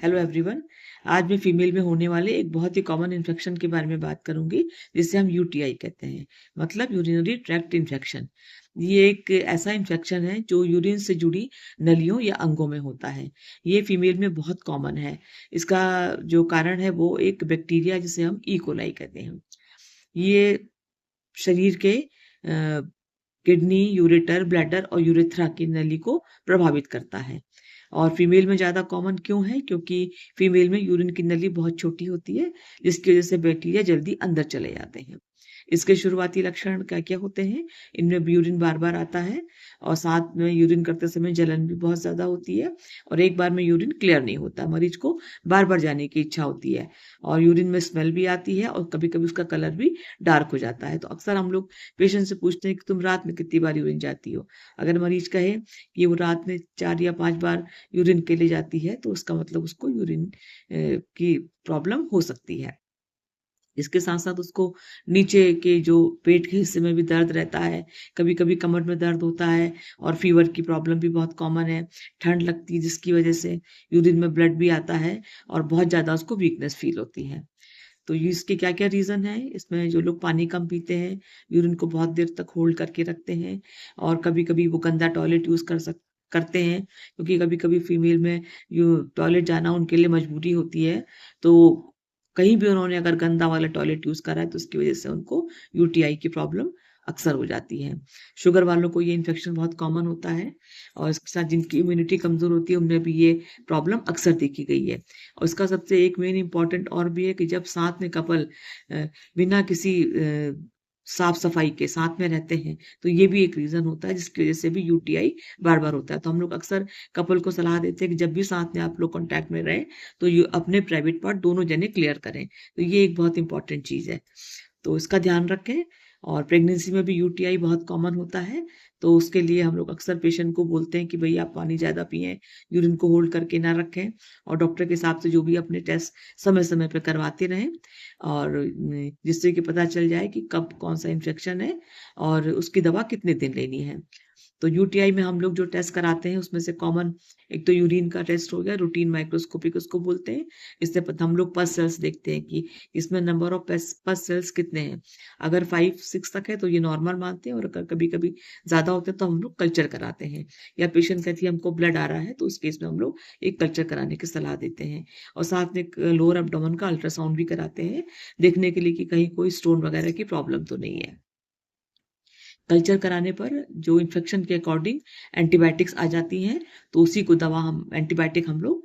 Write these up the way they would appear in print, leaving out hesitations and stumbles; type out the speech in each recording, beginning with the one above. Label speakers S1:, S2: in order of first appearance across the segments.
S1: Hello everyone. आज मैं female में होने वाले एक बहुत ही कॉमन इन्फेक्शन के बारे में बात करूंगी, जिसे हम यूटीआई कहते हैं, मतलब यूरिनरी ट्रैक्ट इन्फेक्शन। ये एक ऐसा इन्फेक्शन है जो यूरिन से जुड़ी नलियों या अंगों में होता है। ये फीमेल में बहुत कॉमन है। इसका जो कारण है वो एक बैक्टीरिया जिसे हम ई. कोलाई कहते हैं। ये शरीर के किडनी, यूरेटर, ब्लैडर और यूरेथ्रा की नली को प्रभावित करता है। और फीमेल में ज़्यादा कॉमन क्यों है? क्योंकि फीमेल में यूरिन की नली बहुत छोटी होती है, जिसकी वजह से बैक्टीरिया जल्दी अंदर चले जाते हैं। इसके शुरुआती लक्षण क्या-क्या होते हैं? इनमें यूरिन बार-बार आता है और साथ में यूरिन करते समय जलन भी बहुत ज़्यादा होती है और एक बार में यूरिन क्लियर नहीं होता। मरीज को बार-बार जाने की इच्छा होती है और यूरिन में स्मेल भी आती है और कभी-कभी उसका कलर भी डार्क हो जाता है। तो अक्सर हम लोग पेशेंट से पूछते हैं कि तुम रात में कितनी बार यूरिन जाती हो? अगर मरीज कहे कि वो रात में 4 या 5 बार यूरिन के लिए जाती है, तो उसका मतलब उसको यूरिन की प्रॉब्लम हो सकती है। इसके साथ-साथ उसको नीचे के जो पेट के हिस्से में भी दर्द रहता है, कभी-कभी कमर में दर्द होता है और फ़ीवर की प्रॉब्लम भी बहुत कॉमन है। ठंड लगती है जिसकी वजह से यूरिन में ब्लड भी आता है और बहुत ज़्यादा उसको वीकनेस फ़ील होती है। तो ये इसके क्या-क्या रीज़न हैं? इसमें जो लोग पानी कम पीते हैं, यूरिन को बहुत देर तक होल्ड करके रखते हैं और कभी-कभी वो गंदा टॉयलेट यूज़ करते हैं, क्योंकि कभी-कभी फीमेल में टॉयलेट जाना उनके लिए मजबूरी होती है। तो कहीं भी उन्होंने अगर गंदा वाला टॉयलेट यूज़ करा है, तो उसकी वज़ह से उनको यूटीआई की प्रॉब्लम अक्सर हो जाती है। शुगर वालों को ये इन्फेक्शन बहुत कॉमन होता है और इसके साथ जिनकी इम्यूनिटी कमज़ोर होती है, उनमें भी ये प्रॉब्लम अक्सर देखी गई है। और इसका सबसे एक मेन इम्पोर्टेंट और भी है कि जब साथ में कपल बिना किसी साफ-सफाई के साथ में रहते हैं, तो ये भी एक रीज़न होता है जिसकी वज़ह से भी यूटीआई बार-बार होता है। तो हम लोग अक्सर कपल को सलाह देते हैं कि जब भी साथ में आप लोग कॉन्टैक्ट में रहें, तो ये अपने प्राइवेट पार्ट दोनों जने क्लियर करें। तो ये एक बहुत इम्पोर्टेंट चीज़ है। तो इसका ध्यान रखें। और प्रेगनेंसी में भी यूटीआई बहुत कॉमन होता है, तो उसके लिए हम लोग अक्सर पेशेंट को बोलते हैं कि भई आप पानी ज़्यादा पिएँ, यूरिन को होल्ड करके ना रखें और डॉक्टर के हिसाब से जो भी अपने टेस्ट समय-समय पे करवाते रहें और जिससे कि पता चल जाए कि कब कौन-सा इन्फेक्शन है और उसकी दवा कितने दिन लेनी है। तो यूटीआई में हम लोग जो टेस्ट कराते हैं उसमें से कॉमन एक तो यूरिन का टेस्ट हो गया, रूटीन माइक्रोस्कोपिक उसको बोलते हैं। इससे हम लोग पस सेल्स देखते हैं कि इसमें नंबर ऑफ पस पस सेल्स कितने हैं। अगर 5-6 तक है तो ये नॉर्मल मानते हैं और अगर कभी-कभी ज़्यादा होते हैं तो हम लोग कल्चर कराते हैं। या पेशेंट कहती है हमको ब्लड आ रहा है, तो उस केस में हम लोग एक कल्चर कराने की सलाह देते हैं। और साथ में एक लोअर एब्डोमेन का अल्ट्रासाउंड भी कराते हैं, देखने के लिए कि कहीं कोई स्टोन वगैरह की प्रॉब्लम तो नहीं है। कल्चर कराने पर जो इन्फेक्शन के अकॉर्डिंग एंटीबायोटिक्स आ जाती हैं, तो उसी को दवा हम एंटीबायोटिक हम लोग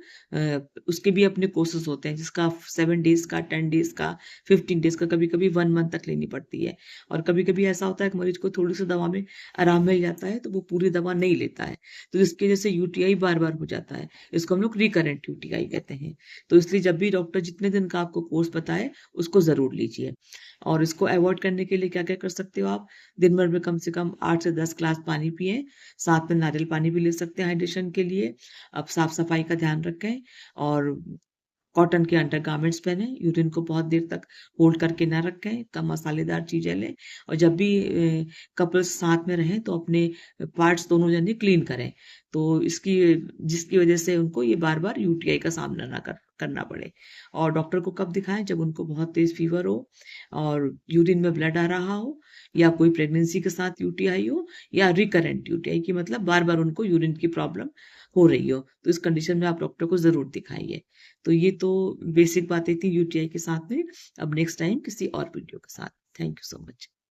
S1: उसके भी अपने कोर्सेज़ होते हैं, जिसका 7 डेज़ का, 10 डेज़ का, 15 डेज़ का, कभी-कभी 1 मंथ तक लेनी पड़ती है। और कभी-कभी ऐसा होता है कि मरीज़ को थोड़ी-सी दवा में आराम मिल जाता है, तो वो पूरी दवा नहीं लेता है। तो इसकी वजह से यूटीआई बार-बार हो जाता है। इसको हम लोग रिकरेंट यूटीआई कहते हैं। तो इसलिए जब भी डॉक्टर जितने दिन का आपको कोर्स बताए, उसको ज़रूर लीजिए। और इसको अवॉइड करने के लिए क्या-क्या कर सकते हो आप? दिन भर में कम से कम 8 से 10 ग्लास पानी पिएँ, साथ में नारियल पानी भी ले सकते हैं हाइड्रेशन के लिए। अब साफ-सफाई का ध्यान रखें और कॉटन के अंडरगारमेंट्स पहनें, यूरिन को बहुत देर तक होल्ड करके ना रखें, कम मसालेदार चीज़ें लें और जब भी कपल्स साथ में रहें तो अपने पार्ट्स दोनों जने क्लीन करें। तो जिसकी वजह से उनको ये बार-बार यूटीआई का सामना ना करना पड़े। और डॉक्टर को कब दिखाएँ? जब उनको बहुत तेज़ फ़ीवर हो और यूरिन में ब्लड आ रहा हो या कोई प्रेगनेंसी के साथ यूटीआई हो या रिकरेंट यूटीआई की मतलब बार-बार उनको यूरिन की प्रॉब्लम हो रही हो। तो इस कंडीशन में आप डॉक्टर को ज़रूर दिखाइए। तो ये तो बेसिक बातें थी यूटीआई के साथ में। अब नेक्स्ट टाइम किसी और वीडियो के साथ। Thank you so much.